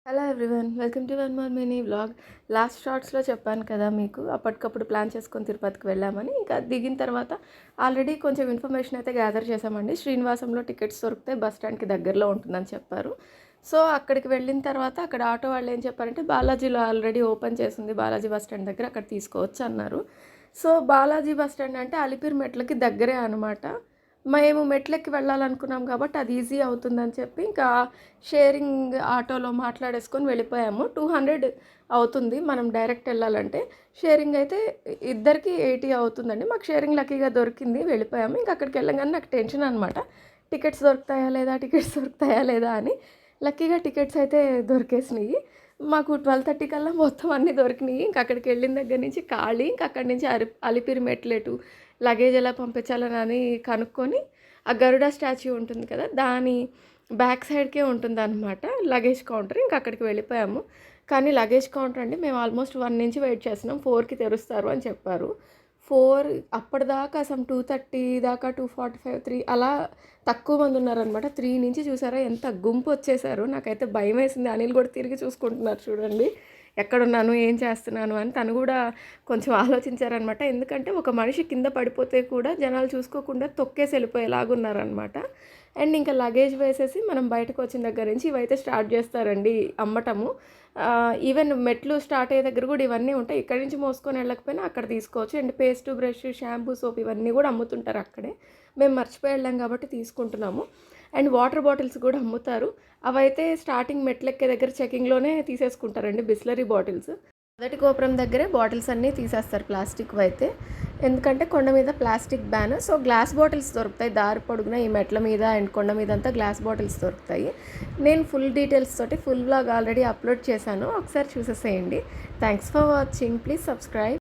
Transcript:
Hello everyone, welcome to one more mini vlog. Last షార్ట్స్లో చెప్పాను కదా మీకు, అప్పటికప్పుడు ప్లాన్ చేసుకొని తిరుపతికి వెళ్ళామని. ఇంకా దిగిన తర్వాత ఆల్రెడీ కొంచెం ఇన్ఫర్మేషన్ అయితే గ్యాదర్ చేసామండి. శ్రీనివాసంలో టికెట్స్ దొరికితే బస్ స్టాండ్కి దగ్గరలో ఉంటుందని చెప్పారు. సో అక్కడికి వెళ్ళిన తర్వాత అక్కడ ఆటో వాళ్ళు ఏం చెప్పారంటే బాలాజీలో ఆల్రెడీ ఓపెన్ చేసింది, బాలాజీ బస్ స్టాండ్ దగ్గర అక్కడ తీసుకోవచ్చు అన్నారు. సో బాలాజీ బస్ స్టాండ్ అంటే అలిపిరి మెట్లకి దగ్గరే అనమాట. మేము మెట్లెక్కి వెళ్ళాలనుకున్నాం కాబట్టి అది ఈజీ అవుతుందని చెప్పి ఇంకా షేరింగ్ ఆటోలో మాట్లాడేసుకొని వెళ్ళిపోయాము. 200 అవుతుంది మనం డైరెక్ట్ వెళ్ళాలంటే. షేరింగ్ అయితే ఇద్దరికి 80 అవుతుందండి. మాకు షేరింగ్ లక్కీగా దొరికింది, వెళ్ళిపోయాము. ఇంక అక్కడికి వెళ్ళగానే నాకు టెన్షన్ అనమాట, టికెట్స్ దొరుకుతాయా లేదా, టికెట్స్ దొరుకుతాయా లేదా అని. లక్కీగా టికెట్స్ అయితే దొరికేసినాయి. మాకు 12:30 కల్లా మొత్తం అన్నీ దొరికినాయి. ఇంక అక్కడికి వెళ్ళిన దగ్గర నుంచి ఖాళీ. ఇంక అక్కడి నుంచి అలిపిరి మెట్లెటు, లగేజ్ ఎలా పంపించాలని కనుక్కొని ఆ గరుడ స్టాచ్యూ ఉంటుంది కదా, దాని బ్యాక్ సైడ్కే ఉంటుందన్నమాట లగేజ్ కౌంటర్. ఇంక అక్కడికి వెళ్ళిపోయాము. కానీ లగేజ్ కౌంటర్ అండి, మేము ఆల్మోస్ట్ 1 నుంచి వెయిట్ చేస్తున్నాం. 4కి తెరుస్తారు అని చెప్పారు. 4 అప్పటిదాకా అసలు 2:30 దాకా 2:45 3 అలా తక్కువ మంది ఉన్నారనమాట. 3 నుంచి చూసారా ఎంత గుంపు వచ్చేసారు. నాకైతే భయం వేసింది. అనిల్ కూడా తిరిగి చూసుకుంటున్నారు చూడండి, ఎక్కడున్నాను ఏం చేస్తున్నాను అని. తను కూడా కొంచెం ఆలోచించారనమాట. ఎందుకంటే ఒక మనిషి కింద పడిపోతే కూడా జనాలు చూసుకోకుండా తొక్కేసి వెళ్ళిపోయేలాగున్నారనమాట. అండ్ ఇంకా లగేజ్ వేసేసి మనం బయటకు వచ్చిన దగ్గర నుంచి ఇవైతే స్టార్ట్ చేస్తారండి అమ్మటము. ఈవెన్ మెట్లు స్టార్ట్ అయ్యే దగ్గర కూడా ఇవన్నీ ఉంటాయి. ఇక్కడి నుంచి మోసుకొని వెళ్ళకపోయినా అక్కడ తీసుకోవచ్చు. And paste, brush, shampoo, soap ఇవన్నీ కూడా అమ్ముతుంటారు అక్కడే. మేము మర్చిపోయి వెళ్ళాం కాబట్టి తీసుకుంటున్నాము. అండ్ వాటర్ బాటిల్స్ కూడా అమ్ముతారు. అవైతే స్టార్టింగ్ మెట్లెక్కే దగ్గర చెకింగ్లోనే తీసేసుకుంటారండి, బిస్లరీ బాటిల్స్. మొదటి గోపురం దగ్గరే బాటిల్స్ అన్నీ తీసేస్తారు ప్లాస్టిక్ అయితే. ఎందుకంటే కొండ మీద plastic ban. So glass bottles దొరుకుతాయి దారి పొడుగున, ఈ మెట్ల మీద అండ్ కొండ మీద అంతా గ్లాస్ బాటిల్స్ దొరుకుతాయి. నేను ఫుల్ డీటెయిల్స్ తోటి ఫుల్ వ్లాగ్ ఆల్రెడీ అప్లోడ్ చేశాను, ఒకసారి చూసేసేయండి. Thanks for watching. Please subscribe.